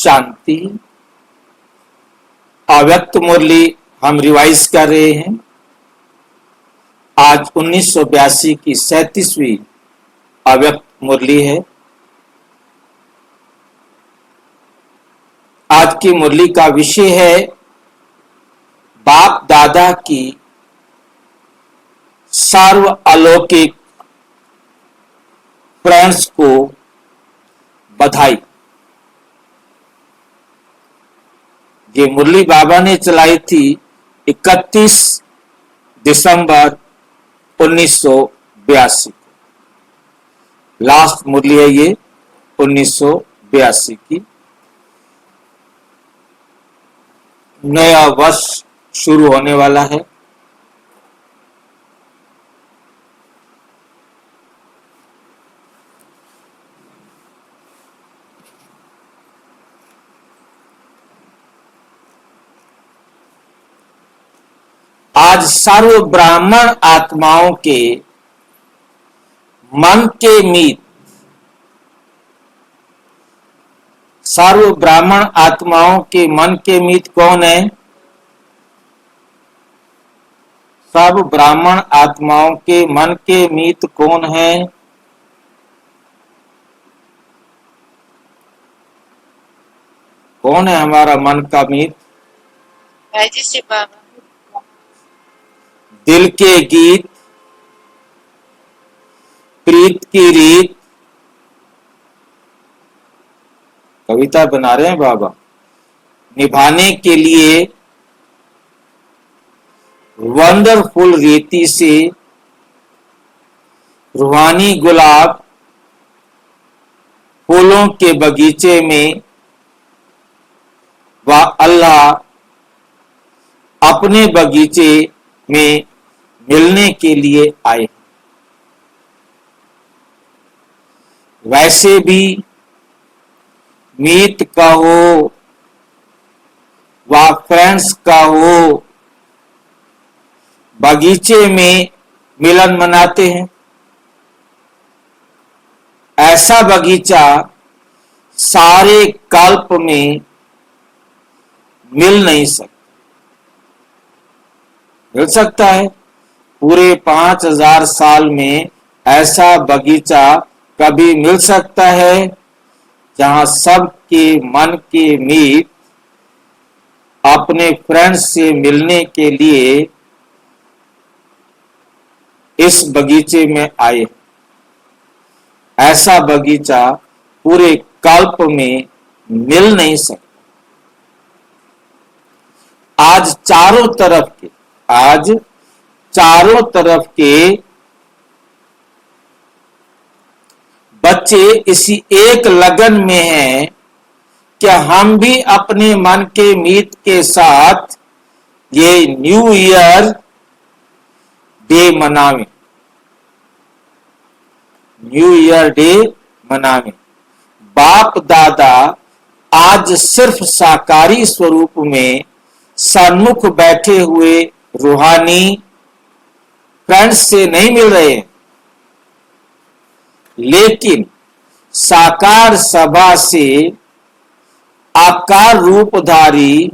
शांति। अव्यक्त मुरली हम रिवाइज कर रहे हैं। आज 1982 की 37वीं अव्यक्त मुरली है। आज की मुरली का विषय है बाप दादा की सर्व अलौकिक फ्रेंड्स को बधाई। ये मुरली बाबा ने चलाई थी 31 दिसंबर 1982 को। लास्ट मुरली है ये 1982 की। नया वर्ष शुरू होने वाला है। आज सर्व ब्राह्मण आत्माओं के मन के मीत, सर्व ब्राह्मण आत्माओं के मन के मीत कौन है? सर्व ब्राह्मण आत्माओं के मन के मीत कौन है? कौन है हमारा मन का मीत? दिल के गीत, प्रीत की रीत, कविता बना रहे हैं बाबा, निभाने के लिए वंडरफुल रीति से रूहानी गुलाब फूलों के बगीचे में व अल्लाह अपने बगीचे में मिलने के लिए आए। वैसे भी मीत का हो व फ्रेंड्स का हो, बगीचे में मिलन मनाते हैं। ऐसा बगीचा सारे कल्प में मिल नहीं सकता। मिल सकता है पूरे 5000 साल में ऐसा बगीचा कभी मिल सकता है जहां सबके मन के मीत अपने फ्रेंड्स से मिलने के लिए इस बगीचे में आए। ऐसा बगीचा पूरे कल्प में मिल नहीं सकता। आज चारों तरफ के बच्चे इसी एक लगन में हैं कि हम भी अपने मन के मीत के साथ ये न्यू ईयर डे मनावें। न्यू ईयर डे मनावें। बाप दादा आज सिर्फ साकारी स्वरूप में सन्मुख बैठे हुए रूहानी फ्रेंड्स से नहीं मिल रहे हैं, लेकिन साकार सभा से आकार रूपधारी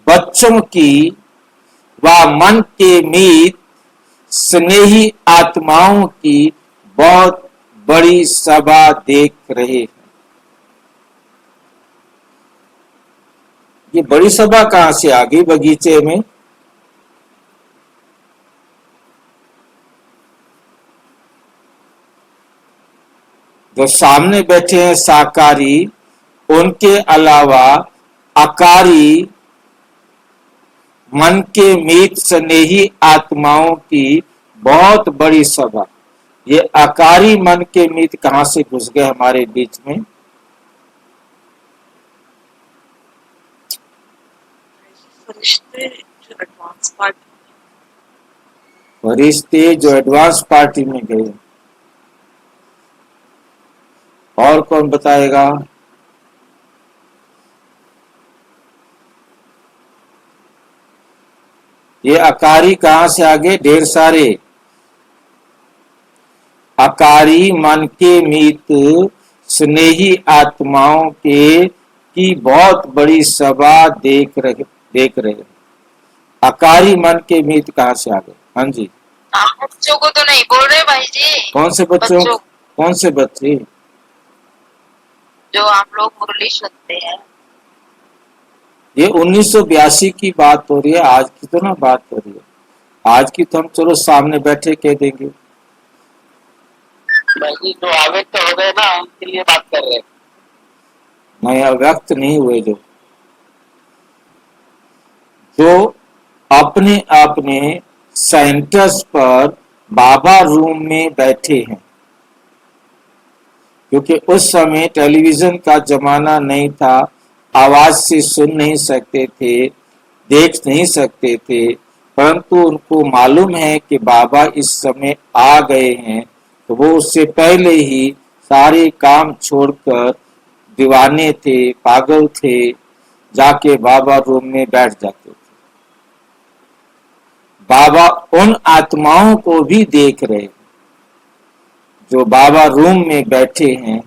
बच्चों की व मन के मीत स्नेही आत्माओं की बहुत बड़ी सभा देख रहे हैं। ये बड़ी सभा कहां से आ गई बगीचे में? जो सामने बैठे हैं साकारी, उनके अलावा आकारी मन के मीत स्नेही आत्माओं की बहुत बड़ी सभा। ये आकारी मन के मीत कहां से घुस गए हमारे बीच में? फरिश्ते जो एडवांस पार्टी में गए। और कौन बताएगा? ये अकारी कहां से आगे? ढेर सारे अकारी मन के मीत स्नेही आत्माओं के की बहुत बड़ी सभा देख रहे। अकारी मन के मीत कहाँ से आ गए? हाँ जी, आप बच्चों को तो नहीं बोल रहे भाई जी। कौन से बच्चों? बच्चों कौन से बच्चे? जो आप लोग मुरली सुनते हैं। ये 1982 की बात हो रही है, आज की तो ना बात हो रही है। आज की तो हम चलो सामने बैठे कह देंगे। भाई जी जो अव्यक्त हो गए ना उनके लिए बात कर रहे हैं। नया व्यक्त नहीं हुए, जो अपने अपने सेंटर्स पर बाबा रूम में बैठे हैं, क्योंकि उस समय टेलीविजन का जमाना नहीं था, आवाज से सुन नहीं सकते थे, देख नहीं सकते थे, परंतु उनको मालूम है कि बाबा इस समय आ गए हैं, तो वो उससे पहले ही सारे काम छोड़कर, दीवाने थे, पागल थे, जाके बाबा रूम में बैठ जाते थे। बाबा उन आत्माओं को भी देख रहे हैं जो बाबा रूम में बैठे हैं,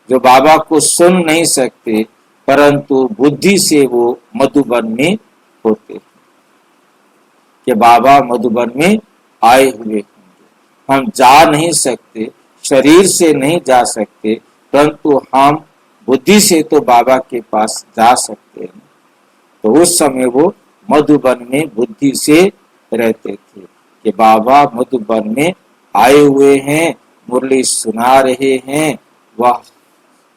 जो बाबा को सुन नहीं सकते, परंतु बुद्धि से वो मधुबन में होते हैं कि बाबा मधुबन में आए हुए होंगे। हम जा नहीं सकते, शरीर से नहीं जा सकते, परंतु हम बुद्धि से तो बाबा के पास जा सकते हैं। तो उस समय वो मधुबन में बुद्धि से रहते थे कि बाबा मधुबन में आए हुए हैं, मुरली सुना रहे हैं। वाह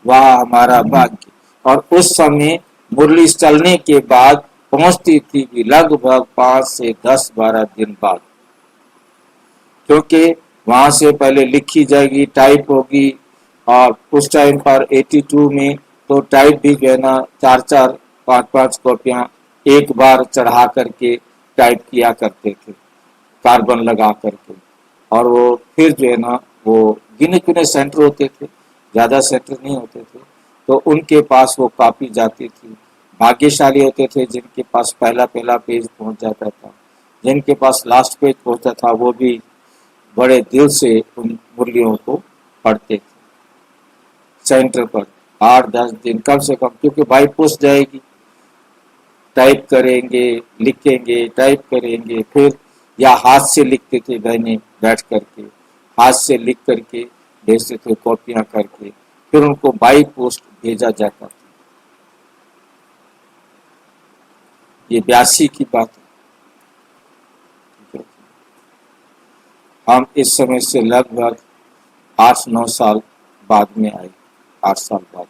वाह हमारा भाग्य। और उस समय मुरली चलने के बाद पहुंचती थी भी लगभग 5 से 10-12 दिन बाद, क्योंकि वहां से पहले लिखी जाएगी, टाइप होगी, और उस टाइम पर 82 में तो टाइप भी जो है ना 4-4 5-5 कॉपियां एक बार चढ़ा करके टाइप किया करते थे, कार्बन लगा करके। और वो फिर जो है ना वो गिने चुने सेंटर होते थे, ज़्यादा सेंटर नहीं होते थे, तो उनके पास वो कॉपी जाती थी। भाग्यशाली होते थे जिनके पास पहला पहला पेज पहुंच जाता था, जिनके पास लास्ट पेज पहुंचता था वो भी बड़े दिल से उन मुरलियों को पढ़ते थे सेंटर पर 8-10 दिन कम से कम, क्योंकि बाई पोस्ट जाएगी, टाइप करेंगे, लिखेंगे, टाइप करेंगे, फिर या हाथ से लिखते थे बहनें बैठ करके, हाथ से लिख करके भेजते थे कॉपियां करके, फिर उनको बाई पोस्ट भेजा जाता था। ये 82 की बात है। हम इस समय से लगभग 8-9 साल बाद में आए, 8 साल बाद में।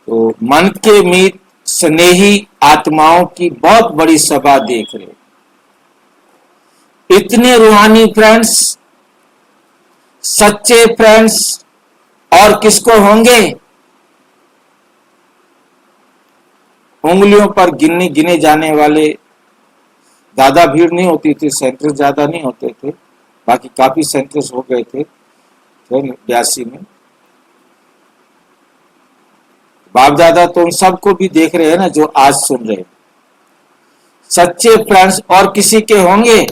तो मन के मीत स्नेही आत्माओं की बहुत बड़ी सभा देख रहे, इतने रूहानी फ्रेंड्स, सच्चे फ्रेंड्स और किसको होंगे? उंगलियों पर गिने जाने वाले, ज्यादा भीड़ नहीं होती थी, सेंटर ज्यादा नहीं होते थे, बाकी काफी सेंटर्स हो गए थे 82 में। बाप दादा तो उन सबको भी देख रहे हैं ना जो आज सुन रहे हैं। सच्चे फ्रेंड्स और किसी के होंगे?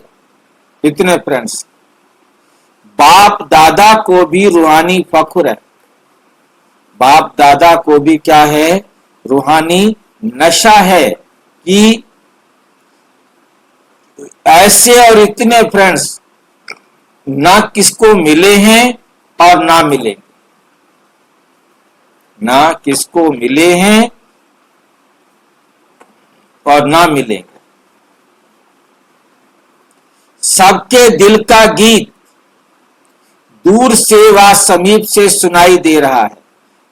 इतने फ्रेंड्स। बाप दादा को भी रूहानी फख्र है, बाप दादा को भी क्या है? रूहानी नशा है कि ऐसे और इतने फ्रेंड्स ना किसको मिले हैं और ना मिलेंगे, ना किसको मिले हैं और ना मिलेंगे। सबके दिल का गीत दूर से व समीप से सुनाई दे रहा है,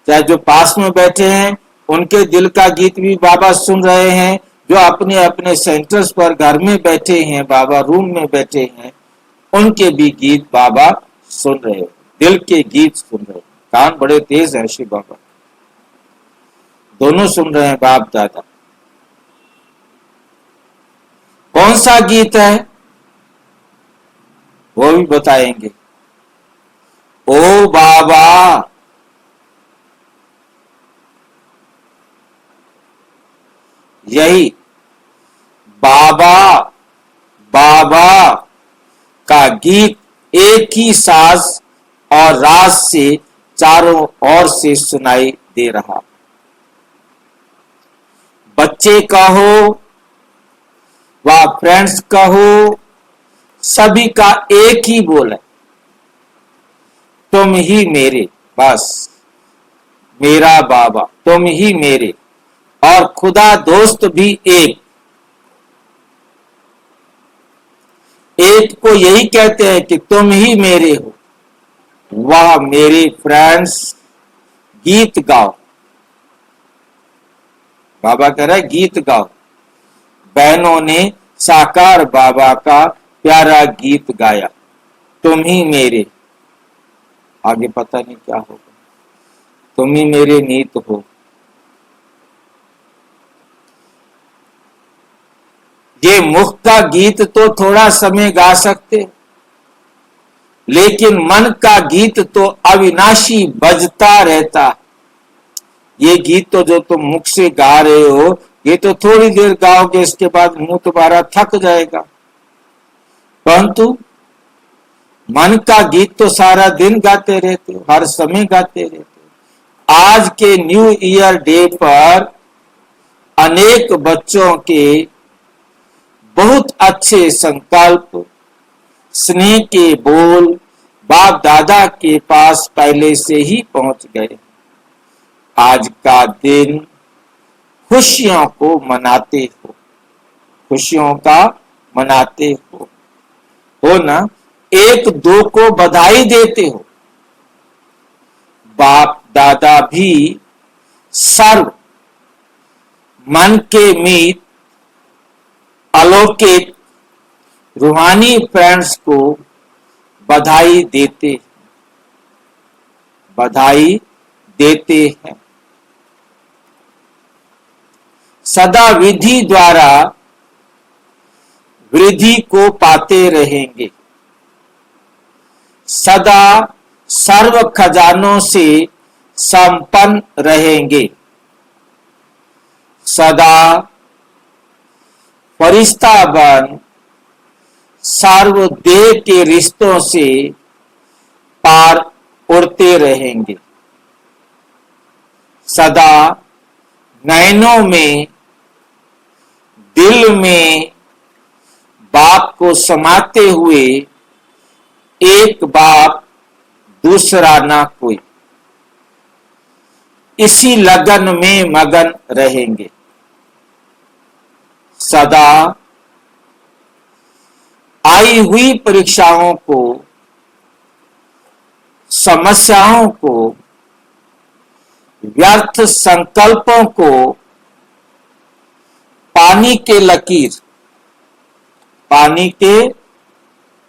चाहे जो पास में बैठे हैं उनके दिल का गीत भी बाबा सुन रहे हैं, जो अपने अपने सेंटर्स पर घर में बैठे हैं, बाबा रूम में बैठे हैं, उनके भी गीत बाबा सुन रहे हैं, दिल के गीत सुन रहे हैं। कान बड़े तेज है शिव बाबा, दोनों सुन रहे हैं बाप दादा। कौन सा गीत है वो भी बताएंगे। ओ बाबा यही बाबा बाबा का गीत एक ही साज और राज से चारों ओर से सुनाई दे रहा। बच्चे कहो व फ्रेंड्स कहो, सभी का एक ही बोल है, तुम ही मेरे, बस मेरा बाबा, तुम ही मेरे। और खुदा दोस्त भी एक को यही कहते हैं कि तुम ही मेरे हो। वह मेरे फ्रेंड्स गीत गाओ, बाबा कह रहा है गीत गाओ। बहनों ने साकार बाबा का प्यारा गीत गाया, तुम ही मेरे, आगे पता नहीं क्या होगा, तुम ही मेरे नीत हो। ये मुख का गीत तो थोड़ा समय गा सकते, लेकिन मन का गीत तो अविनाशी बजता रहता। ये गीत तो जो तुम मुख से गा रहे हो, ये तो थोड़ी देर गाओगे, इसके बाद मुंह तुम्हारा थक जाएगा, परंतु मन का गीत तो सारा दिन गाते रहते हो, हर समय गाते रहते हो। आज के न्यू ईयर डे पर अनेक बच्चों के बहुत अच्छे संकल्प, स्नेह के बोल बाप दादा के पास पहले से ही पहुंच गए। आज का दिन खुशियों को मनाते हो, खुशियों का मनाते हो ना, एक दो को बधाई देते हो। बाप दादा भी सर्व मन के मीत अलौकिक रूहानी फ्रेंड्स को बधाई देते हैं। सदा विधि द्वारा वृद्धि को पाते रहेंगे, सदा सर्व खजानों से संपन्न रहेंगे, सदा फरिश्ता बन सर्वदेह के रिश्तों से पार उड़ते रहेंगे, सदा नयनों में दिल में बाप को समाते हुए, एक बाप दूसरा ना कोई, इसी लगन में मगन रहेंगे। सदा आई हुई परीक्षाओं को, समस्याओं को, व्यर्थ संकल्पों को पानी के लकीर, पानी के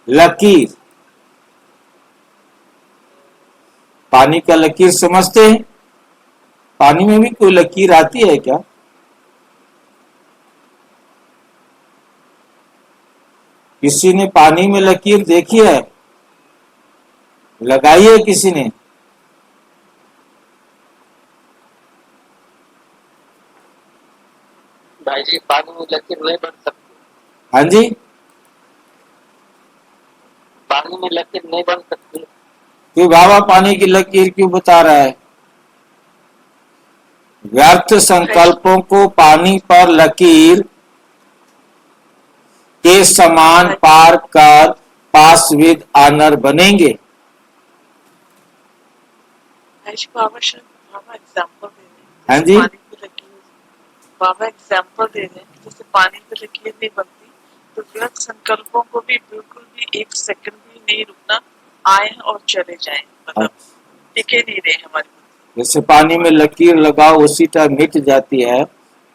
लकीर, पानी का लकीर समझते हैं? पानी में भी कोई लकीर आती है क्या? किसी ने पानी में लकीर देखी है? लगाई है किसी ने? भाई जी पानी में लकीर नहीं बन सकती। हाँ जी, पानी में लकीर नहीं बन सकती। क्यों बाबा पानी की लकीर क्यों बता रहा है? व्यर्थ संकल्पों को पानी पर लकीर के समान पार कर पास विद ऑनर बनेंगे। बाबा एग्जाम्पल दे रहे हैं। हाँ जी, पानी पे लकीर, बाबा एग्जाम्पल दे रहे हैं, जैसे पानी पे लकीर नहीं बनती, तो व्यर्थ संकल्पों को भी बिल्कुल भी एक सेकंड भी नहीं रुकना, आए और चले जाएं, मतलब टिके नहीं रहे हमारे। जैसे पानी में लकीर लगाओ उसी टाइम मिट जाती है,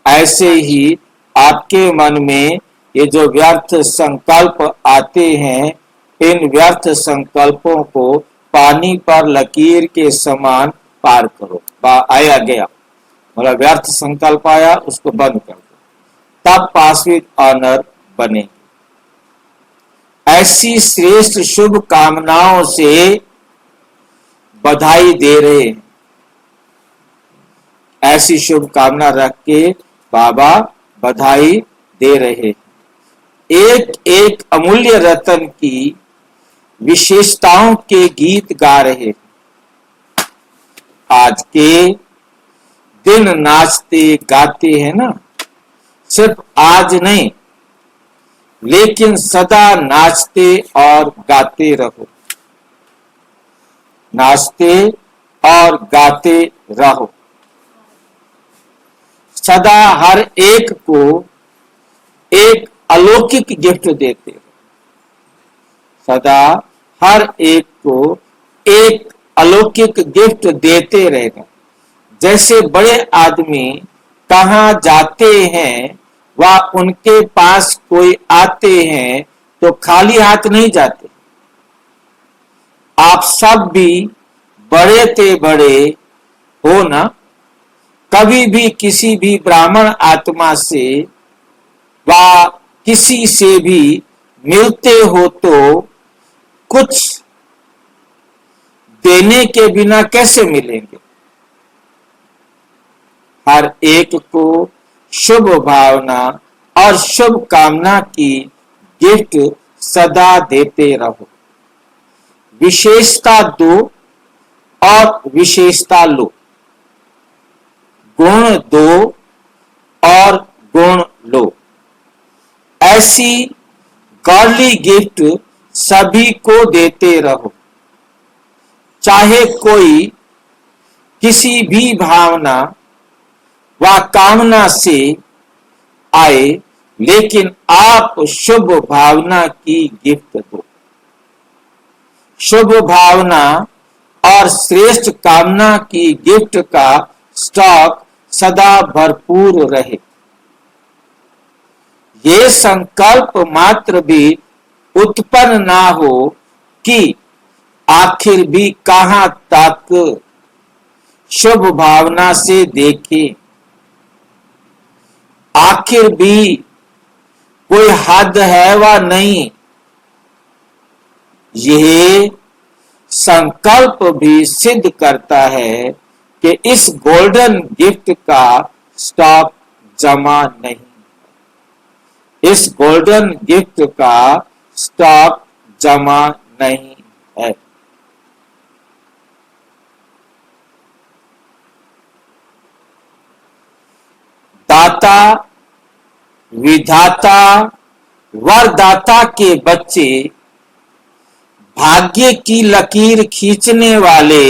ऐसे ही आपके मन में ये जो व्यर्थ संकल्प आते हैं, इन व्यर्थ संकल्पों को पानी पर लकीर के समान पार करो। आया गया, मतलब व्यर्थ संकल्प आया उसको बंद कर दो, तब पास विद ऑनर बने। ऐसी श्रेष्ठ शुभ कामनाओं से बधाई दे रहे हैं, ऐसी शुभ कामना रख के बाबा बधाई दे रहे। एक एक अमूल्य रतन की विशेषताओं के गीत गा रहे। आज के दिन नाचते गाते हैं ना, सिर्फ आज नहीं लेकिन सदा नाचते और गाते रहो, नाचते और गाते रहो। सदा हर एक को एक अलौकिक गिफ्ट देते रहो, सदा हर एक को एक अलौकिक गिफ्ट देते रहना। जैसे बड़े आदमी कहाँ जाते हैं व उनके पास कोई आते हैं तो खाली हाथ नहीं जाते। आप सब भी बड़े ते बड़े हो ना, कभी भी किसी भी ब्राह्मण आत्मा से व किसी से भी मिलते हो तो कुछ देने के बिना कैसे मिलेंगे। हर एक को शुभ भावना और शुभ कामना की गिफ्ट सदा देते रहो। विशेषता दो और विशेषता लो, गुण दो और गुण लो। ऐसी गॉडली गिफ्ट सभी को देते रहो। चाहे कोई किसी भी भावना व कामना से आए, लेकिन आप शुभ भावना की गिफ्ट दो। शुभ भावना और श्रेष्ठ कामना की गिफ्ट का स्टॉक सदा भरपूर रहे। ये संकल्प मात्र भी उत्पन्न ना हो कि आखिर भी कहां तक शुभ भावना से देखें, आखिर भी कोई हद है व नहीं। यह संकल्प भी सिद्ध करता है कि इस गोल्डन गिफ्ट का स्टॉक जमा नहीं, इस गोल्डन गिफ्ट का स्टॉक जमा नहीं है। दाता, विधाता, वरदाता के बच्चे, भाग्य की लकीर खींचने वाले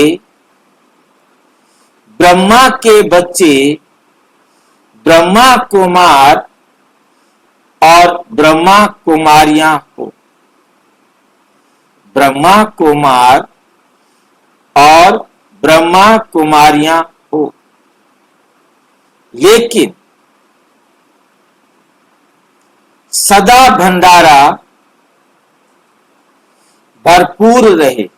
ब्रह्मा के बच्चे, ब्रह्मा कुमार और ब्रह्मा कुमारियां हो, ब्रह्मा कुमार और ब्रह्मा कुमारियां हो। लेकिन सदा भंडारा भरपूर रहे।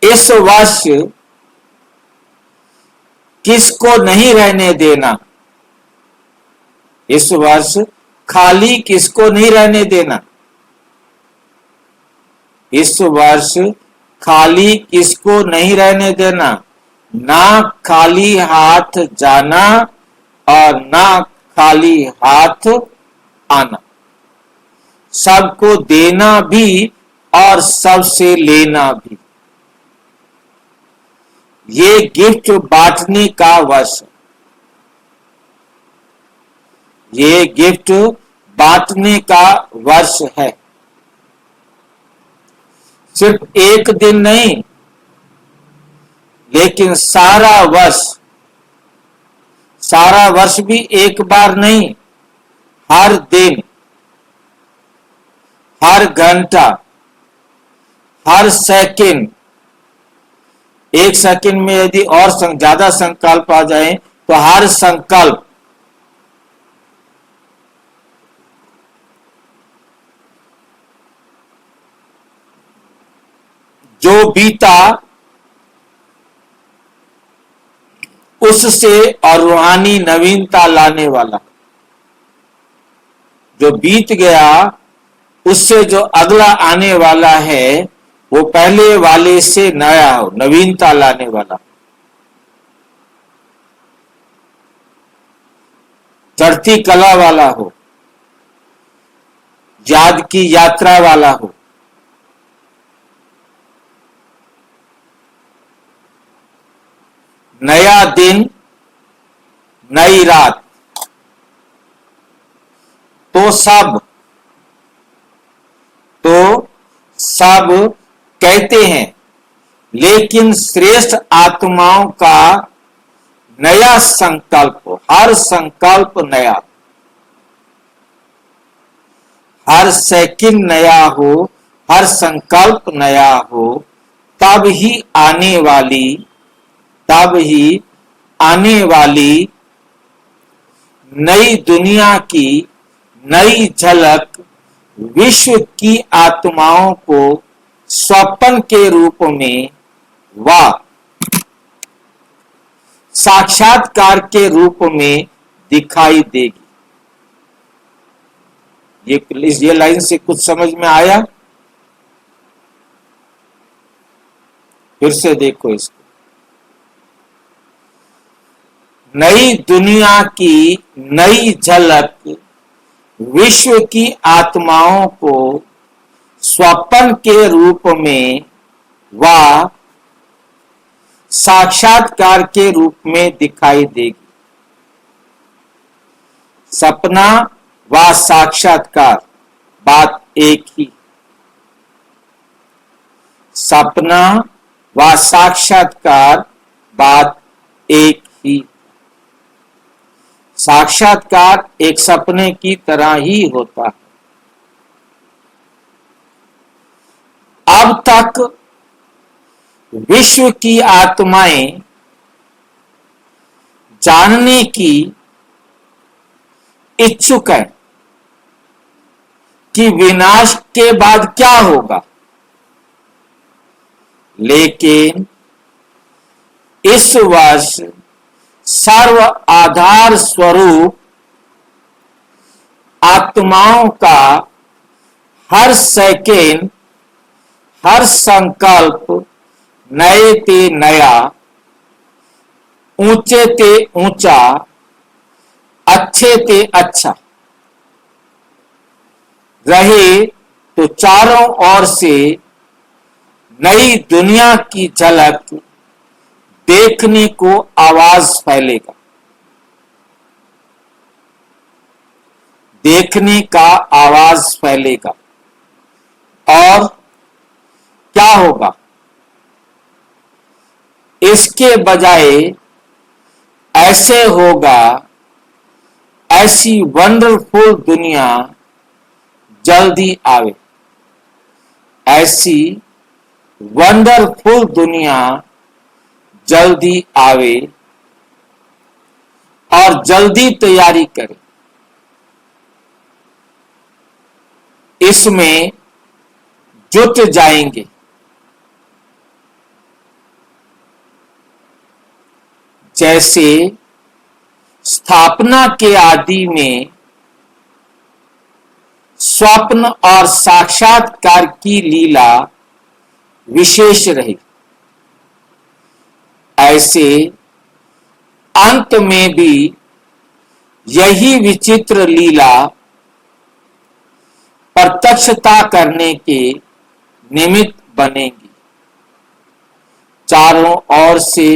इस वर्ष किसको नहीं रहने देना, इस वर्ष खाली किसको नहीं रहने देना, इस वर्ष खाली किसको नहीं रहने देना। ना खाली हाथ जाना और ना खाली हाथ आना, सबको देना भी और सबसे लेना भी। ये गिफ्ट बांटने का वर्ष, ये गिफ्ट बांटने का वर्ष है। सिर्फ एक दिन नहीं लेकिन सारा वर्ष, सारा वर्ष भी एक बार नहीं, हर दिन, हर घंटा, हर सेकंड। एक सेकंड में यदि और ज्यादा संकल्प आ जाए तो हर संकल्प, जो बीता उससे और रूहानी नवीनता लाने वाला, जो बीत गया उससे जो अगला आने वाला है वो पहले वाले से नया हो, नवीनता लाने वाला, चढ़ती कला वाला हो, याद की यात्रा वाला हो। नया दिन, नई रात, तो सब कहते हैं, लेकिन श्रेष्ठ आत्माओं का नया संकल्प, हर संकल्प नया, हर सेकंड नया हो, हर संकल्प नया हो, तब ही आने वाली नई दुनिया की नई झलक विश्व की आत्माओं को स्वप्न के रूप में व साक्षात्कार के रूप में दिखाई देगी। ये लाइन से कुछ समझ में आया? फिर से देखो इसको। नई दुनिया की नई झलक विश्व की आत्माओं को स्वप्न के रूप में व साक्षात्कार के रूप में दिखाई देगी। सपना व साक्षात्कार बात एक ही। सपना व साक्षात्कार बात एक ही। साक्षात्कार एक सपने की तरह ही होता है। अब तक विश्व की आत्माएं जानने की इच्छुक है कि विनाश के बाद क्या होगा, लेकिन इस वर्ष सर्व आधार स्वरूप आत्माओं का हर सेकेंड, हर संकल्प नए ते नया, ऊंचे ते ऊंचा, अच्छे ते अच्छा रहे, तो चारों ओर से नई दुनिया की झलक देखने को आवाज फैलेगा। देखने का आवाज फैलेगा और क्या होगा? इसके बजाय ऐसे होगा, ऐसी वंडरफुल दुनिया जल्दी आवे, ऐसी वंडरफुल दुनिया जल्दी आवे और जल्दी तैयारी करें। इसमें जुट जाएंगे। जैसे स्थापना के आदि में स्वप्न और साक्षात्कार की लीला विशेष रही, ऐसे अंत में भी यही विचित्र लीला प्रत्यक्षता करने के निमित्त बनेगी। चारों ओर से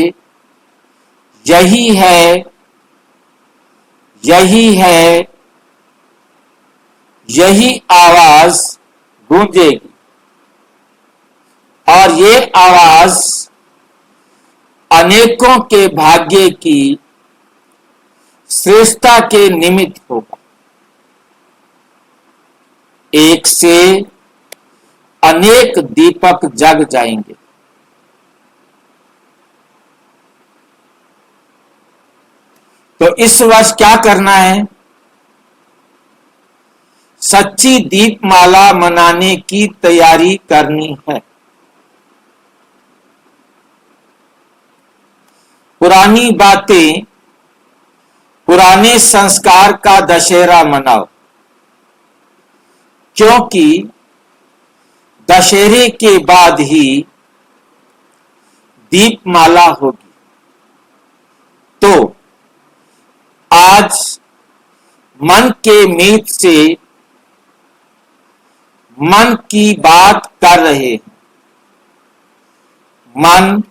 यही है, यही है, यही आवाज गूंजेगी और ये आवाज अनेकों के भाग्य की श्रेष्ठता के निमित्त होगा। एक से अनेक दीपक जग जाएंगे। तो इस वर्ष क्या करना है? सच्ची दीपमाला मनाने की तैयारी करनी है। पुरानी बातें, पुराने संस्कार का दशहरा मनाओ, क्योंकि दशहरे के बाद ही दीपमाला होगी। तो आज मन के मीत से मन की बात कर रहे हैं। मन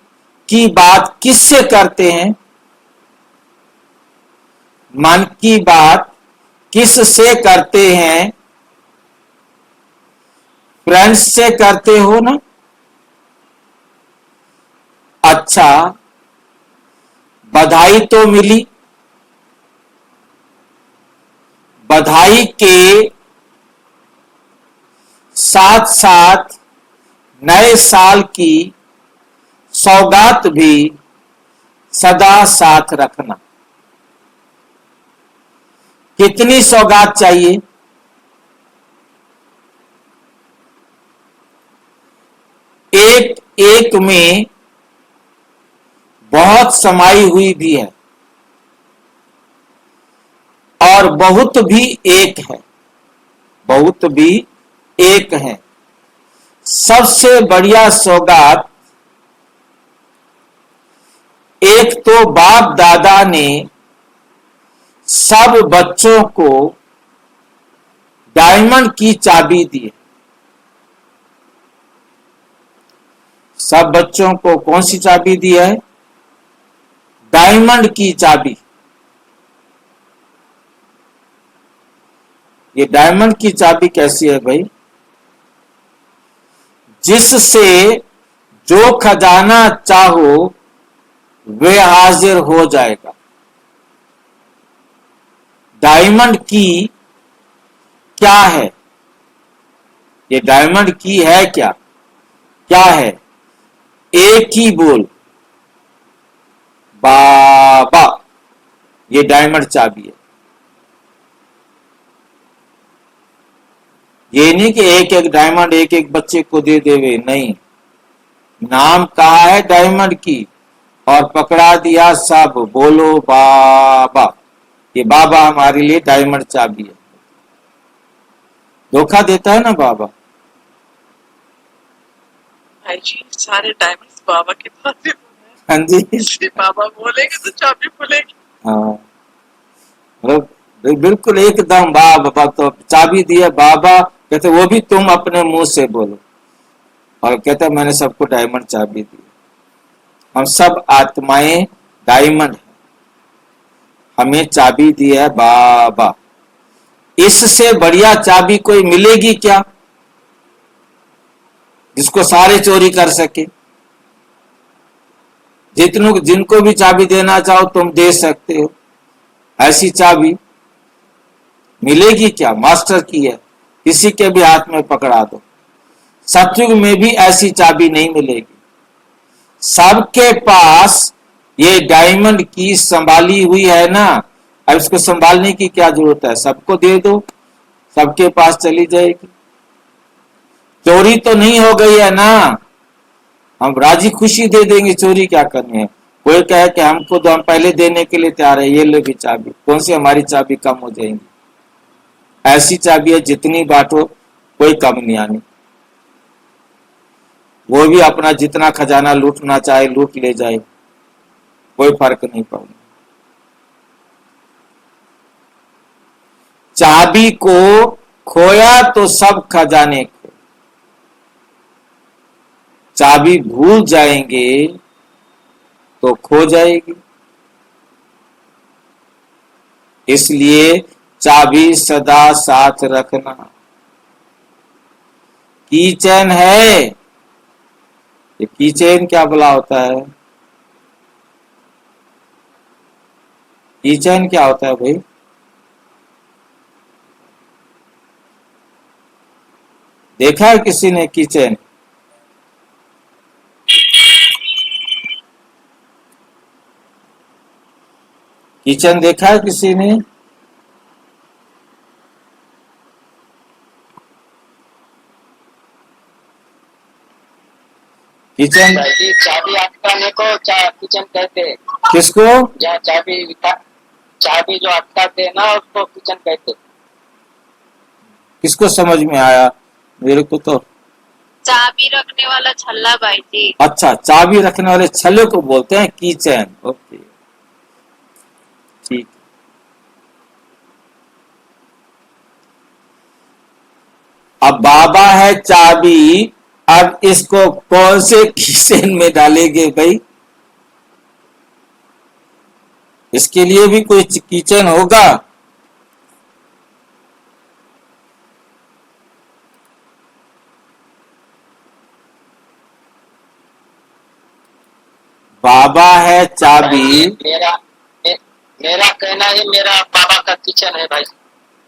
की बात किससे करते हैं? मन की बात किससे करते हैं? फ्रेंड्स से करते हो ना? अच्छा, बधाई तो मिली, बधाई के साथ साथ नए साल की सौगात भी सदा साथ रखना। कितनी सौगात चाहिए? एक एक में बहुत समाई हुई भी है और बहुत भी एक है, बहुत भी एक है। सबसे बढ़िया सौगात एक तो बाप दादा ने सब बच्चों को डायमंड की चाबी दी है। सब बच्चों को कौन सी चाबी दी है? डायमंड की चाबी। ये डायमंड की चाबी कैसी है भाई? जिससे जो खजाना चाहो वे हाजिर हो जाएगा। डायमंड की क्या है? ये डायमंड की है क्या? क्या है? एक ही बोल, बाबा। ये डायमंड चाबी है। ये नहीं कि एक एक डायमंड एक एक बच्चे को दे देवे, नहीं। नाम कहा है डायमंड की और पकड़ा दिया सब, बोलो बाबा। ये बाबा हमारे लिए डायमंड चाबी है। धोखा देता है ना बाबा। भाई जी सारे डायमंड्स बाबा के पास ही होते हैं। हाँ जी, इसलिए बाबा बोलेंगे तो चाबी खुलेगी। हाँ, बिल्कुल एकदम बाबा। तो चाबी दी है बाबा, कहते वो भी तुम अपने मुंह से बोलो। और कहते मैंने सबको डायमंड चाबी दी। हम सब आत्माएं डायमंड हैं, हमें चाबी दी है बाबा। इससे बढ़िया चाबी कोई मिलेगी क्या जिसको सारे चोरी कर सके? जिनको भी चाबी देना चाहो तुम दे सकते हो। ऐसी चाबी मिलेगी क्या? मास्टर की है, किसी के भी हाथ में पकड़ा दो। सतयुग में भी ऐसी चाबी नहीं मिलेगी। सबके पास ये डायमंड की संभाली हुई है ना, अब इसको संभालने की क्या जरूरत है? सबको दे दो, सबके पास चली जाएगी। चोरी तो नहीं हो गई है ना, हम राजी खुशी दे देंगे। चोरी क्या करनी है? कोई कहे कि हमको तो हम पहले देने के लिए तैयार है, ये लो भी चाबी। कौन सी हमारी चाबी कम हो जाएंगी? ऐसी चाबी है जितनी बांटो कोई कम नहीं आनी। वो भी अपना जितना खजाना लूटना चाहे लूट ले जाए, कोई फर्क नहीं पड़ना। चाबी को खोया तो सब खजाने खो। चाबी भूल जाएंगे तो खो जाएगी। इसलिए चाबी सदा साथ रखना। की चैन है, ये की चैन क्या भला होता है? की चैन क्या होता है भाई? देखा है किसी ने की चैन? किचन देखा है किसी ने? किचन भाई जी चाबी अटकाने को किचन कहते हैं। किसको? जहाँ चाबी जो अटकाते हैं ना उसको किचन कहते हैं। किसको समझ में आया? मेरे को तो चाबी रखने वाला छल्ला भाई जी। अच्छा, चाबी रखने वाले छल्ले को बोलते हैं की चैन। ओके, ठीक। अब बाबा है चाबी, अब इसको कौन से की चैन में डालेंगे भाई? इसके लिए भी कोई किचन होगा। बाबा है चाबी। मेरा मे- मेरा कहना है मेरा बाबा का किचन है भाई।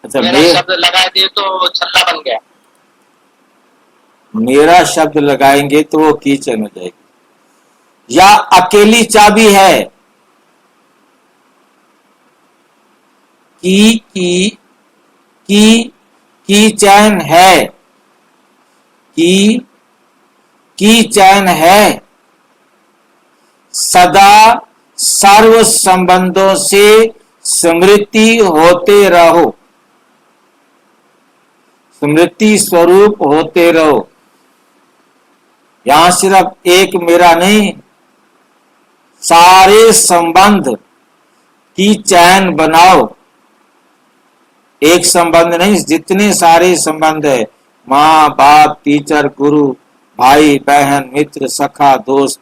अच्छा, मेरा शब्द लगा दिए तो छल्ला बन गया। मेरा शब्द लगाएंगे तो वो किचन हो जाएगी। या अकेली चाबी है। की चैन है। की चैन है। सदा सर्व संबंधों से स्मृति होते रहो। स्मृति स्वरूप होते रहो। यहां सिर्फ एक मेरा नहीं, सारे संबंध की चैन बनाओ। एक संबंध नहीं, जितने सारे संबंध है, माँ बाप, टीचर, गुरु, भाई बहन, मित्र, सखा, दोस्त,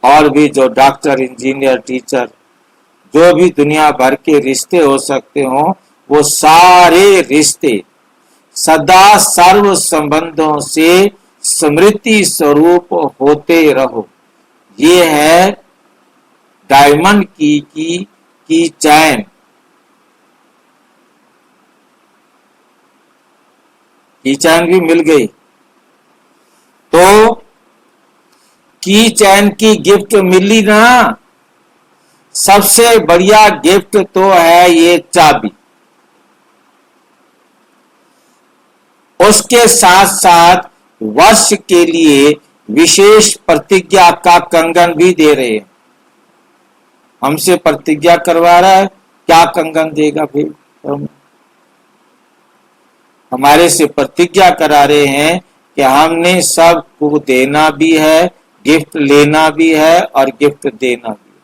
और भी जो डॉक्टर, इंजीनियर, टीचर, जो भी दुनिया भर के रिश्ते हो सकते हो, वो सारे रिश्ते सदा सर्व संबंधों से स्मृति स्वरूप होते रहो। ये है डायमंड की चैन। की चैन भी मिल गई। तो की चैन की गिफ्ट मिली ना। सबसे बढ़िया गिफ्ट तो है ये चाबी। उसके साथ साथ वर्ष के लिए विशेष प्रतिज्ञा का कंगन भी दे रहे हैं। हमसे प्रतिज्ञा करवा रहा है, क्या कंगन देगा फिर? हमारे से प्रतिज्ञा करा रहे हैं कि हमने सबको देना भी है, गिफ्ट लेना भी है और गिफ्ट देना भी है।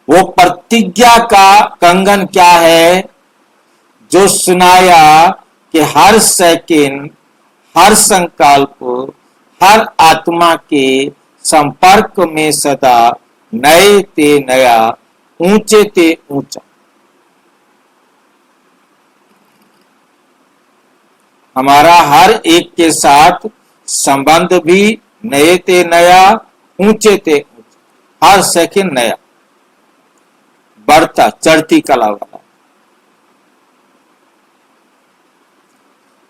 वो प्रतिज्ञा का कंगन क्या है? जो सुनाया कि हर सेकंड, हर संकल्प, हर आत्मा के संपर्क में सदा नए ते नया, ऊंचे ते ऊंचा। हमारा हर एक के साथ संबंध भी नए ते नया, ऊंचे ते ऊंचा, हर सेकंड नया, बढ़ता, चढ़ती कला वाला।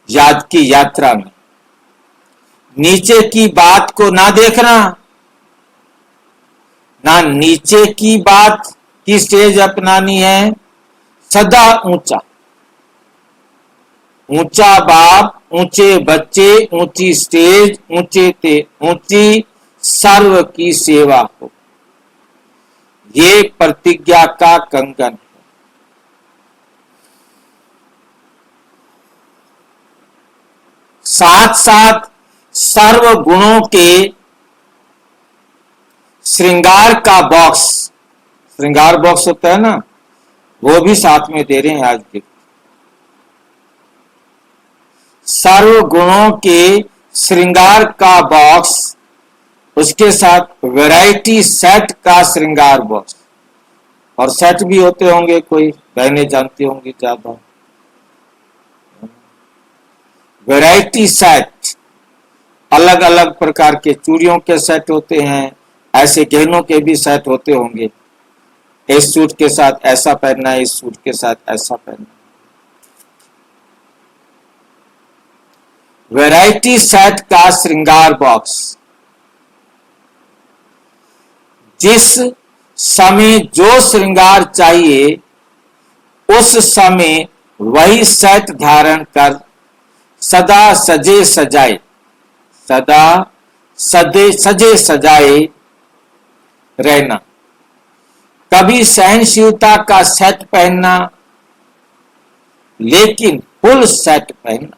याद की यात्रा में नीचे की बात को ना देखना, ना नीचे की बात की स्टेज अपनानी है, सदा ऊंचा। ऊंचा बाप, ऊंचे बच्चे, ऊंची स्टेज, ऊंचे ते ऊंची, सर्व की सेवा हो। ये प्रतिज्ञा का कंगन है। साथ साथ सर्व गुणों के श्रृंगार का बॉक्स, श्रृंगार बॉक्स होता है ना, वो भी साथ में दे रहे हैं आज के। सर्व गुणों के श्रृंगार का बॉक्स, उसके साथ वैरायटी सेट का श्रृंगार बॉक्स। और सेट भी होते होंगे, कोई बहनें जानती होंगी ज्यादा। वैरायटी सेट, अलग अलग प्रकार के चूड़ियों के सेट होते हैं, ऐसे गहनों के भी सेट होते होंगे। इस सूट के साथ ऐसा पहनना है, इस सूट के साथ ऐसा पहनना। वैरायटी सेट का श्रृंगार बॉक्स। जिस समय जो श्रृंगार चाहिए, उस समय वही सेट धारण कर सदा सजे सजाए, सदा सजे सजाए रहना। कभी सहनशीलता का सेट पहनना, लेकिन फुल सेट पहनना।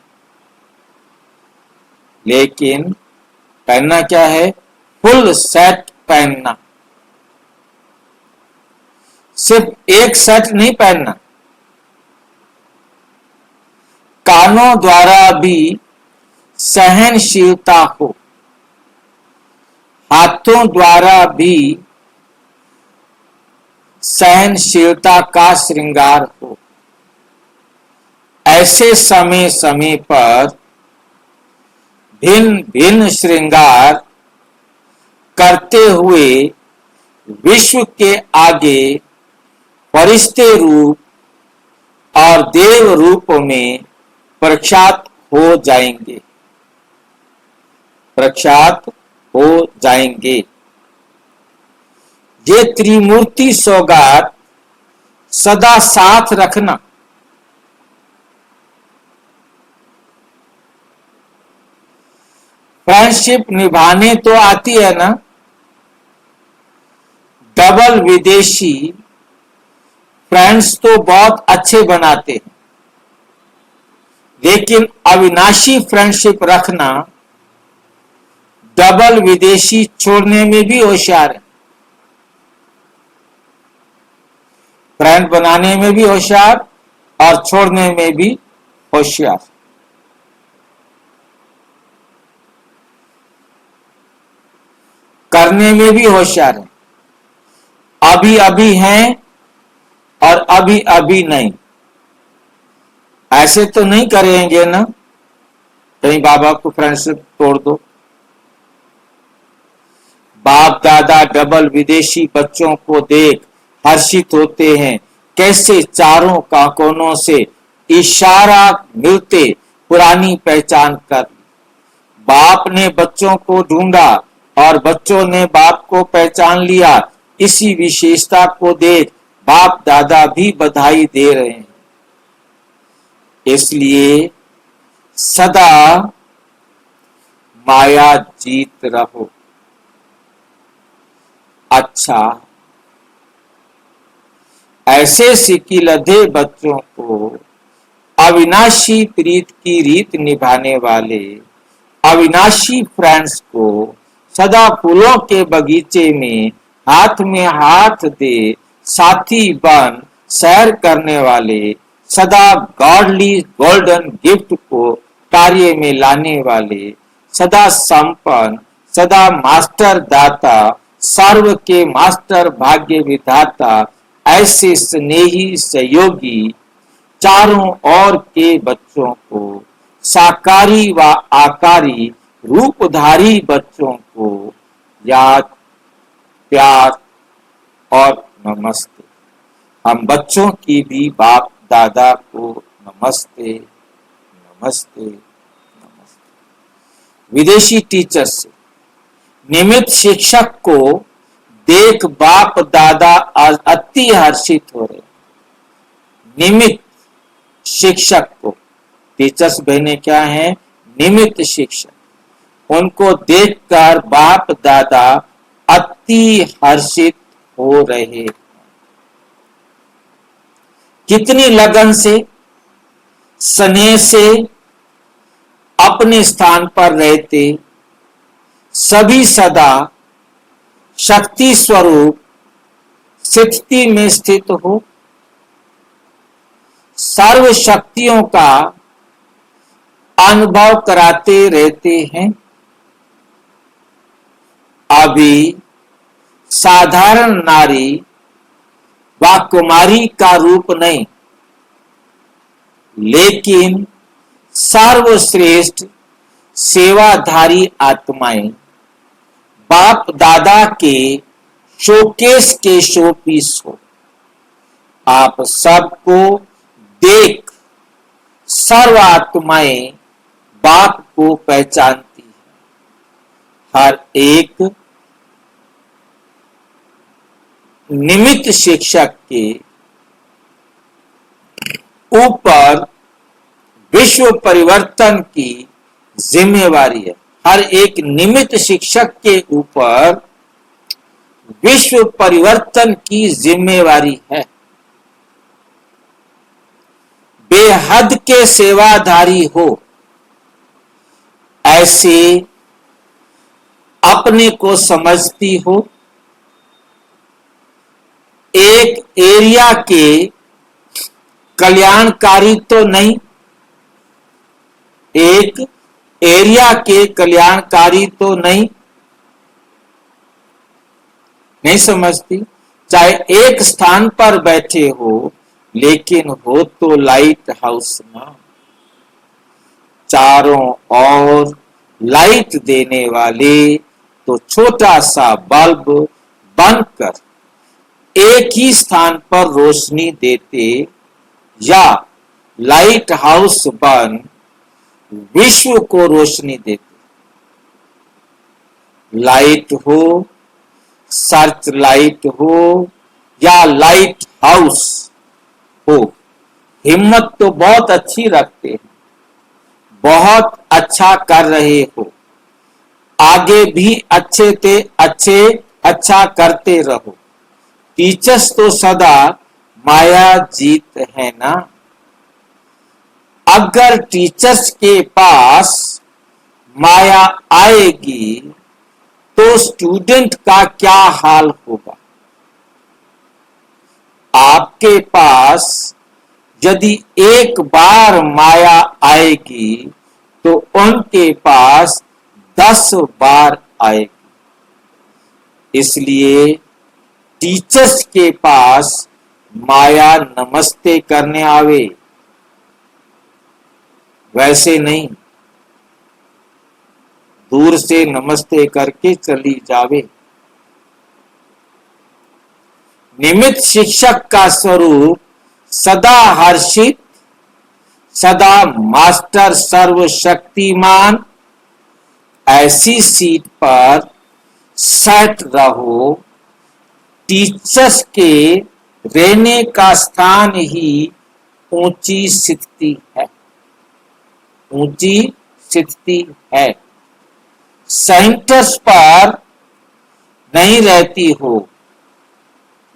लेकिन पहनना क्या है? फुल सेट पहनना। सिर्फ एक सेट नहीं पहनना। कानों द्वारा भी सहनशीलता हो, हाथों द्वारा भी सहनशीलता का श्रृंगार हो। ऐसे समय समय पर भिन्न भिन्न श्रृंगार करते हुए विश्व के आगे फरिश्ते रूप और देव रूप में प्रख्यात हो जाएंगे, प्रख्यात हो जाएंगे। ये त्रिमूर्ति सौगात सदा साथ रखना। फ्रेंडशिप निभाने तो आती है ना। डबल विदेशी फ्रेंड्स तो बहुत अच्छे बनाते हैं, लेकिन अविनाशी फ्रेंडशिप रखना डबल विदेशी छोड़ने में भी होशियार है। फ्रेंड बनाने में भी होशियार और छोड़ने में भी होशियार। करने में भी होशियार है। अभी अभी हैं और अभी अभी नहीं। ऐसे तो नहीं करेंगे ना कहीं बाबा को फ्रेंडशिप तोड़ दो। बाप दादा डबल विदेशी बच्चों को देख हर्षित होते हैं। कैसे चारों कोनों से इशारा मिलते पुरानी पहचान कर। बाप ने बच्चों को ढूंढा और बच्चों ने बाप को पहचान लिया। इसी विशेषता को देख बाप दादा भी बधाई दे रहे हैं। इसलिए सदा माया जीत रहो। अच्छा, ऐसे सिकिलधे बच्चों को अविनाशी प्रीत की रीत निभाने वाले अविनाशी फ्रेंड्स को सदा फूलों के बगीचे में हाथ में हाथ दे साथी बन सैर करने वाले सदा गॉडली गोल्डन गिफ्ट को कार्य में लाने वाले सदा संपन्न सदा मास्टर दाता सर्व के मास्टर भाग्य विधाता ऐसे स्नेही सहयोगी चारों ओर के बच्चों को साकारी व आकारी रूपधारी बच्चों को याद प्यार और नमस्ते। हम बच्चों की भी बाप दादा को नमस्ते नमस्ते नमस्ते। विदेशी टीचर से निमित्त शिक्षक को देख बाप दादा अति हर्षित हो रहे। निमित्त शिक्षक को, टीचर्स बहने क्या है? निमित्त शिक्षक। उनको देखकर बाप दादा अति हर्षित हो रहे। कितनी लगन से स्नेह से अपने स्थान पर रहते सभी सदा शक्ति स्वरूप स्थिति में स्थित हो सर्व शक्तियों का अनुभव कराते रहते हैं। अभी साधारण नारी व कुमारी का रूप नहीं, लेकिन सर्वश्रेष्ठ सेवाधारी आत्माएं बाप दादा के शोकेस के शोपीस हो। आप सबको देख सर्व आत्माएं बाप को पहचानती है। हर एक निमित्त शिक्षक के ऊपर विश्व परिवर्तन की जिम्मेवारी है। हर एक निमित्त शिक्षक के ऊपर विश्व परिवर्तन की जिम्मेवारी है। बेहद के सेवाधारी हो, ऐसे अपने को समझती हो। एक एरिया के कल्याणकारी तो नहीं, एक एरिया के कल्याणकारी तो नहीं समझती। चाहे एक स्थान पर बैठे हो, लेकिन हो तो लाइट हाउस ना, चारों ओर लाइट देने वाले। तो छोटा सा बल्ब बनकर एक ही स्थान पर रोशनी देते, या लाइट हाउस बन विश्व को रोशनी देते। लाइट हो, सर्च लाइट हो या लाइट हाउस हो, हिम्मत तो बहुत अच्छी रखते हैं, बहुत अच्छा कर रहे हो, आगे भी अच्छा करते रहो। टीचर्स तो सदा माया जीत है ना। अगर टीचर्स के पास माया आएगी तो स्टूडेंट का क्या हाल होगा। आपके पास यदि एक बार माया आएगी तो उनके पास 10 बार आएगी। इसलिए टीचर्स के पास माया नमस्ते करने आवे, वैसे नहीं दूर से नमस्ते करके चली जावे। निमित्त शिक्षक का स्वरूप सदा हर्षित, सदा मास्टर सर्वशक्तिमान, ऐसी सीट पर सेट रहो। टीचर्स के रहने का स्थान ही ऊंची स्थिति है, ऊंची स्थिति है। सेंटर्स पर नहीं रहती हो,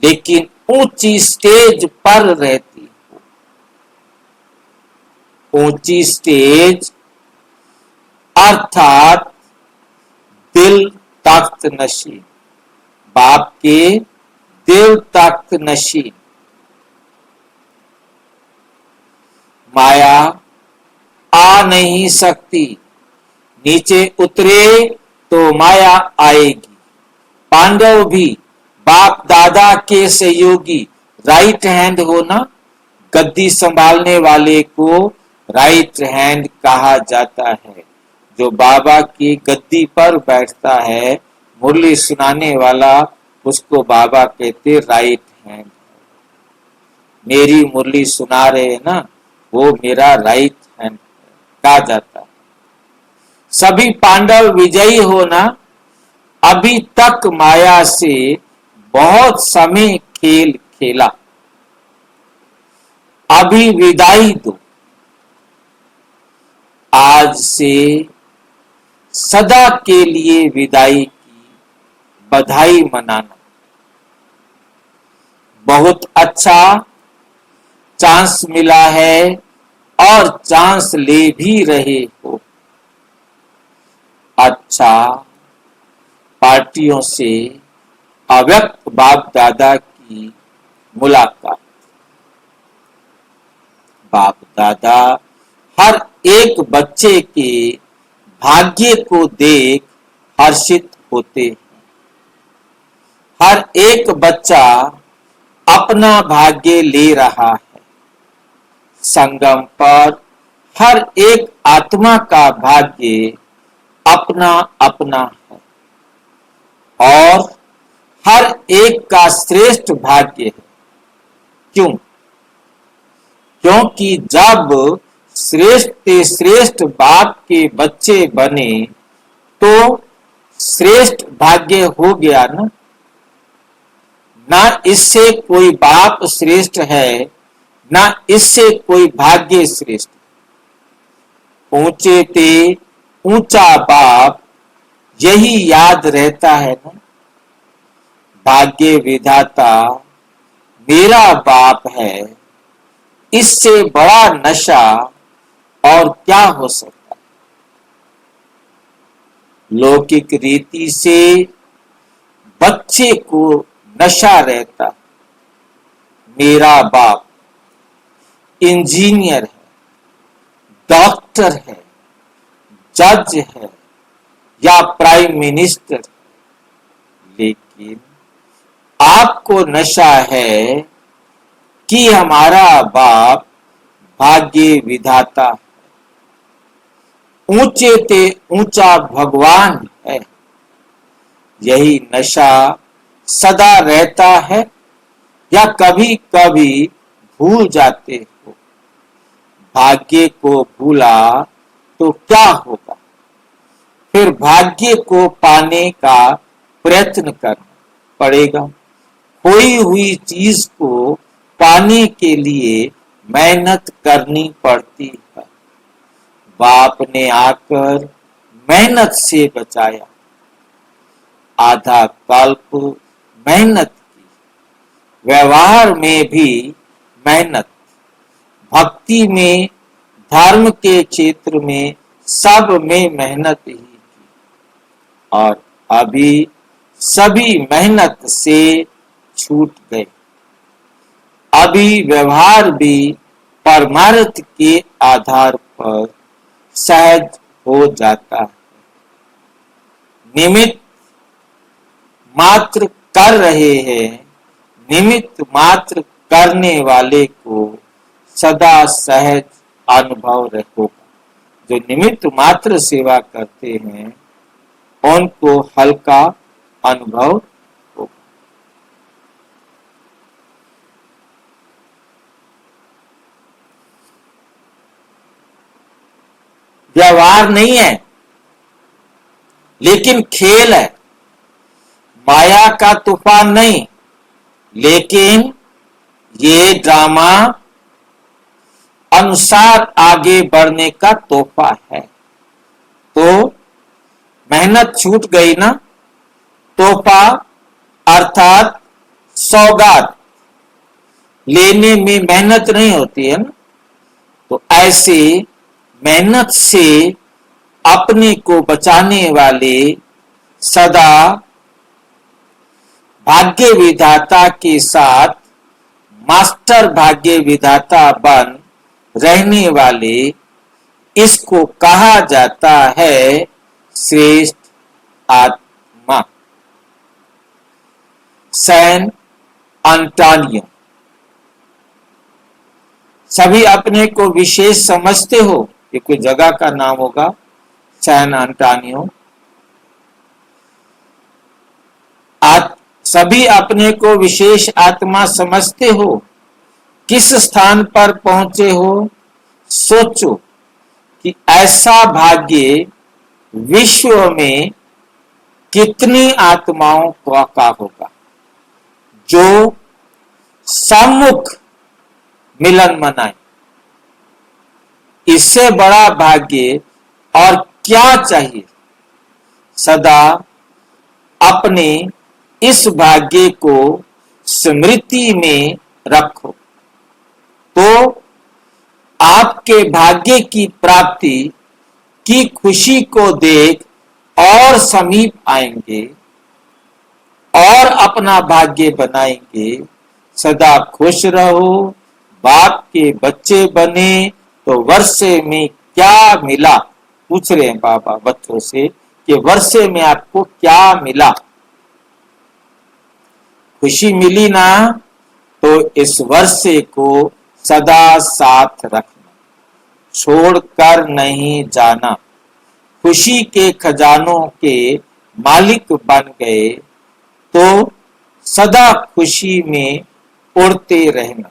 लेकिन ऊंची स्टेज पर रहती हो। ऊंची स्टेज अर्थात दिल तख्त नशीन, बाप के दिल तख्त नशीन। माया आ नहीं सकती, नीचे उतरे तो माया आएगी। पांडव भी बाप दादा के सहयोगी राइट हैंड हो ना, गद्दी संभालने वाले को राइट हैंड कहा जाता है। जो बाबा की गद्दी पर बैठता है, मुरली सुनाने वाला, उसको बाबा कहते राइट हैंड। मेरी मुरली सुना रहे हैं ना, वो मेरा राइट हैंड कहा जाता है। सभी पांडव विजयी हो ना, अभी तक माया से बहुत समय खेल खेला, अभी विदाई दो। आज से सदा के लिए विदाई की बधाई मनाना। बहुत अच्छा चांस मिला है और चांस ले भी रहे हो। अच्छा, पार्टियों से अव्यक्त बाप दादा की मुलाकात। बाप दादा हर एक बच्चे के भाग्य को देख हर्षित होते हैं। हर एक बच्चा अपना भाग्य ले रहा है। संगम पर हर एक आत्मा का भाग्य अपना अपना है और हर एक का श्रेष्ठ भाग्य है। क्यों? क्योंकि जब श्रेष्ठ से श्रेष्ठ बाप के बच्चे बने तो श्रेष्ठ भाग्य हो गया ना। ना इससे कोई बाप श्रेष्ठ है, ना इससे कोई भाग्य श्रेष्ठ। ऊंचे ते ऊंचा बाप, यही याद रहता है ना। भाग्य विधाता मेरा बाप है, इससे बड़ा नशा और क्या हो सकता। लौकिक रीति से बच्चे को नशा रहता। मेरा बाप इंजीनियर है, डॉक्टर है, जज है या प्राइम मिनिस्टर, लेकिन आपको नशा है कि हमारा बाप भाग्य विधाता, ऊंचे ते ऊंचा भगवान है। यही नशा सदा रहता है या कभी कभी भूल जाते हो? भाग्य को भूला तो क्या होगा? फिर भाग्य को पाने का प्रयत्न करना पड़ेगा। खोई हुई चीज को पाने के लिए मेहनत करनी पड़ती है। बाप ने आकर मेहनत से बचाया, आधा कल्प मेहनत की, व्यवहार में भी मेहनत, भक्ति में, धर्म के क्षेत्र में, सब में मेहनत ही की। और अभी सभी मेहनत से छूट गए। अभी व्यवहार भी परमार्थ के आधार पर सहज हो जाता है। निमित्त मात्र कर रहे हैं, निमित्त मात्र करने वाले को सदा सहज अनुभव होगा। जो निमित्त मात्र सेवा करते हैं उनको हल्का अनुभव होगा। व्यवहार नहीं है लेकिन खेल है, माया का तूफान नहीं, लेकिन ये ड्रामा अनुसार आगे बढ़ने का तोहफा है। तो मेहनत छूट गई ना, तोहफा अर्थात सौगात लेने में मेहनत नहीं होती है ना। तो ऐसे मेहनत से अपने को बचाने वाले सदा भाग्य विधाता के साथ मास्टर भाग्य विधाता बन रहने वाले, इसको कहा जाता है श्रेष्ठ आत्मा। San Antonio. सभी अपने को विशेष समझते हो, ये कोई जगह का नाम होगा, सैन अंटोनियो। सभी अपने को विशेष आत्मा समझते हो, किस स्थान पर पहुंचे हो? सोचो कि ऐसा भाग्य विश्व में कितनी आत्माओं का होगा जो सम्मुख मिलन मनाए। इससे बड़ा भाग्य और क्या चाहिए? सदा अपने इस भाग्य को स्मृति में रखो तो आपके भाग्य की प्राप्ति की खुशी को देख और समीप आएंगे और अपना भाग्य बनाएंगे। सदा खुश रहो, बाप के बच्चे बने तो वर्षे में क्या मिला? पूछ रहे हैं बाबा बच्चों से कि वर्षे में आपको क्या मिला? खुशी मिली ना, तो इस वर्षे को सदा साथ रखना, छोड़कर नहीं जाना। खुशी के खजानों के मालिक बन गए तो सदा खुशी में उड़ते रहना।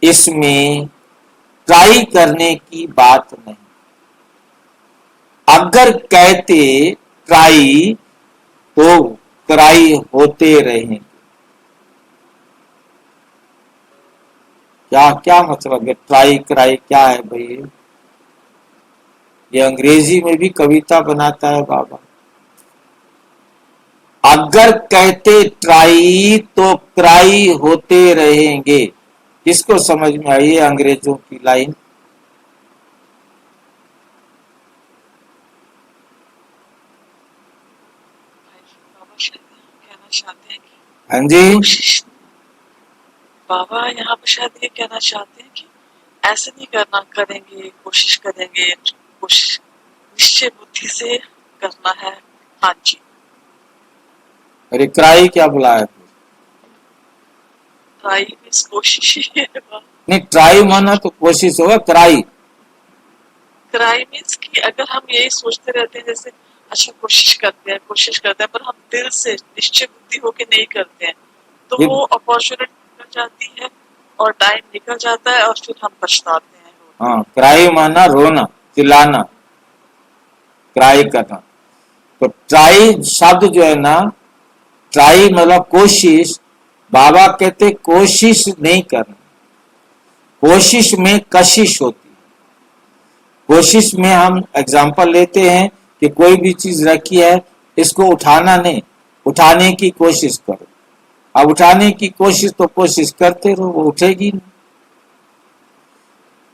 इसमें ट्राई करने की बात नहीं। अगर कहते ट्राई तो ट्राई होते रहेंगे। क्या मतलब है ट्राई कराई? क्या है भाई? ये अंग्रेजी में भी कविता बनाता है बाबा। अगर कहते ट्राई तो क्राई होते रहेंगे। किसको समझ में आई है अंग्रेजों की लाइन? कहना चाहते हैं कि हाँ जी, बाबा यहाँ पर शायद ये कहना चाहते हैं कि ऐसे नहीं करना, करेंगे, कोशिश करेंगे, कोशिश निश्चय बुद्धि से करना है। हाँ जी। अरे क्राई क्या बुलाया? ट्राई मीन्स कोशिश ही है। नहीं, ट्राई माना तो कोशिश होगा, क्राई। ट्राई मीन्स कि अगर हम यही सोचते रहते हैं जैसे अच्छा कोशिश करते हैं पर हम दिल से निश्चय बुद्धि होके नहीं करते हैं तो ये वो अपॉर्चुनिटी निकल जाती है और टाइम निकल जाता है और फिर हम पछताते हैं। हाँ, क्राई माना रोना, चिल्लाना, क्राई करना। तो ट्राई शब्द जो है ना, ट्राई मतलब कोशिश। बाबा कहते कोशिश नहीं करना, कोशिश में कशिश होती है। कोशिश में हम एग्जाम्पल लेते हैं कि कोई भी चीज रखी है, इसको उठाना नहीं, उठाने की कोशिश करो। अब उठाने की कोशिश तो कोशिश करते रहो, वो उठेगी नहीं।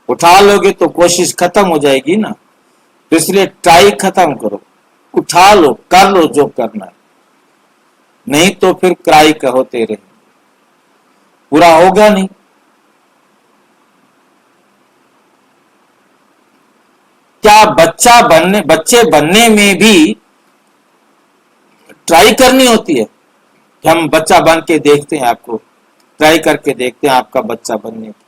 उठा लोगे तो कोशिश खत्म हो जाएगी ना। तो इसलिए ट्राई खत्म करो, उठा लो, कर लो जो करना है, नहीं तो फिर क्राई का होते रहे, पूरा होगा नहीं। क्या बच्चे बनने में भी ट्राई करनी होती है कि हम बच्चा बन के देखते हैं, आपको ट्राई करके देखते हैं आपका बच्चा बनने की।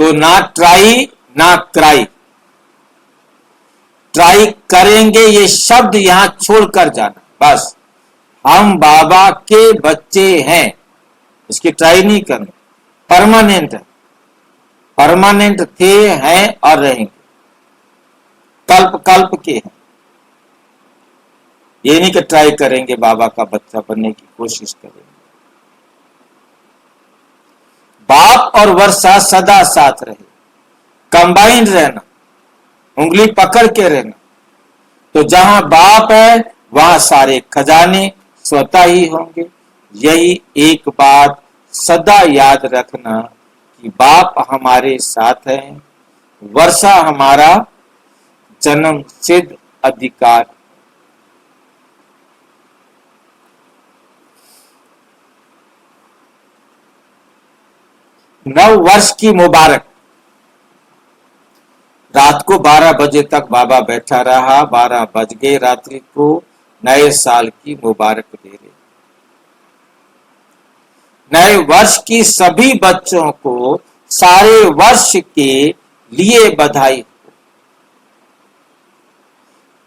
तो ना ट्राई ना क्राई, ट्राई करेंगे ये शब्द यहां छोड़कर जाना बस। हम बाबा के बच्चे हैं, इसकी ट्राई नहीं करनी, परमानेंट है, परमानेंट थे, हैं और रहेंगे, कल्प कल्प के हैं। ये नहीं कि ट्राई करेंगे बाबा का बच्चा बनने की कोशिश करेंगे। बाप और वर्षा सदा साथ रहे, कंबाइंड रहना, उंगली पकड़ के रहना। तो जहां बाप है वहां सारे खजाने स्वतः ही होंगे। यही एक बात सदा याद रखना कि बाप हमारे साथ है, वर्षा हमारा जन्म सिद्ध अधिकार। नव वर्ष की मुबारक। रात को 12 बजे तक बाबा बैठा रहा, 12 बज गए रात्रि को, नए साल की मुबारक दे रहे। नए वर्ष की सभी बच्चों को सारे वर्ष के लिए बधाई।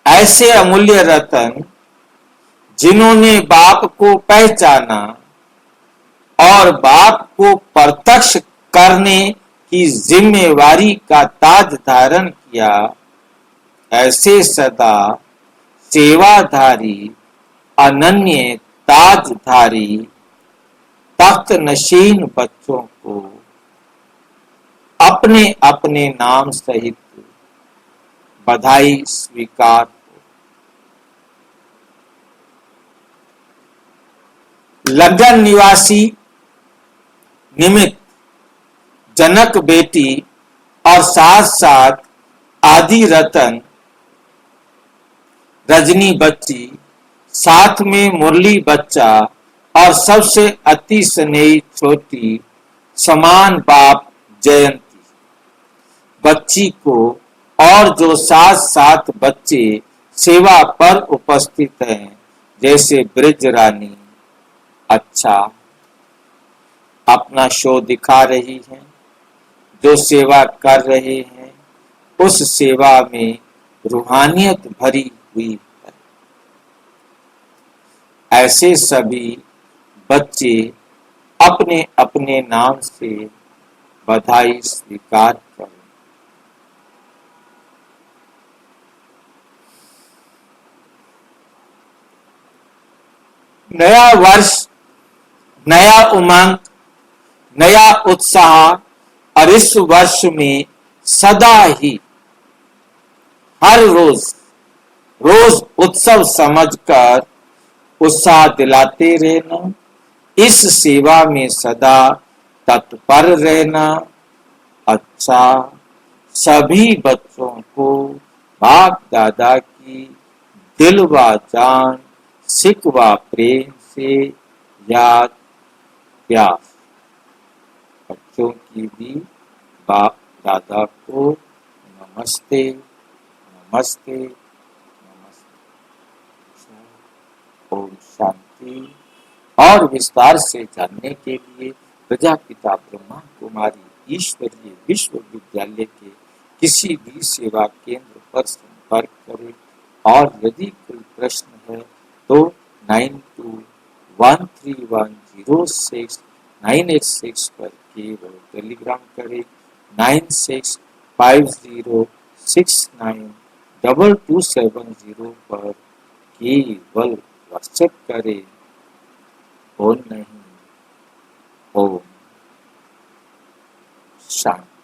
ऐसे अमूल्य रतन जिन्होंने बाप को पहचाना और बाप को प्रत्यक्ष करने की जिम्मेवारी का ताज धारण किया, ऐसे सदा सेवाधारी अनन्य ताजधारी तख्त नशीन बच्चों को अपने अपने नाम सहित बधाई स्वीकार। लंदन निवासी निमित्त जनक बेटी और साथ साथ आदि रतन रजनी बच्ची, साथ में मुरली बच्चा और सबसे अति स्नेही छोटी समान बाप जयंती बच्ची को, और जो साथ साथ बच्चे सेवा पर उपस्थित हैं जैसे ब्रिज रानी अच्छा अपना शो दिखा रही हैं, जो सेवा कर रहे हैं उस सेवा में रूहानियत भरी हुई है। ऐसे सभी बच्चे अपने अपने नाम से बधाई स्वीकार करें। नया वर्ष, नया उमंग, नया उत्साह। और इस वर्ष में सदा ही हर रोज रोज उत्सव समझकर उत्साह दिलाते रहना, इस सेवा में सदा तत्पर रहना। अच्छा, सभी बच्चों को बाप दादा की दिल व जान सिकवा प्रेम से याद प्यास। बच्चों की भी बाप दादा को नमस्ते नमस्ते नमस्ते। ओम शांति और विस्तार से जानने के लिए प्रजापिता ब्रह्मा कुमारी ईश्वरीय विश्वविद्यालय के किसी भी सेवा केंद्र पर संपर्क करें और यदि कोई प्रश्न है तो 9213106986 पर केवल टेलीग्राम करें। 9650692270 पर केवल व्हाट्सएप करें। फोन नहीं। ओम शांति।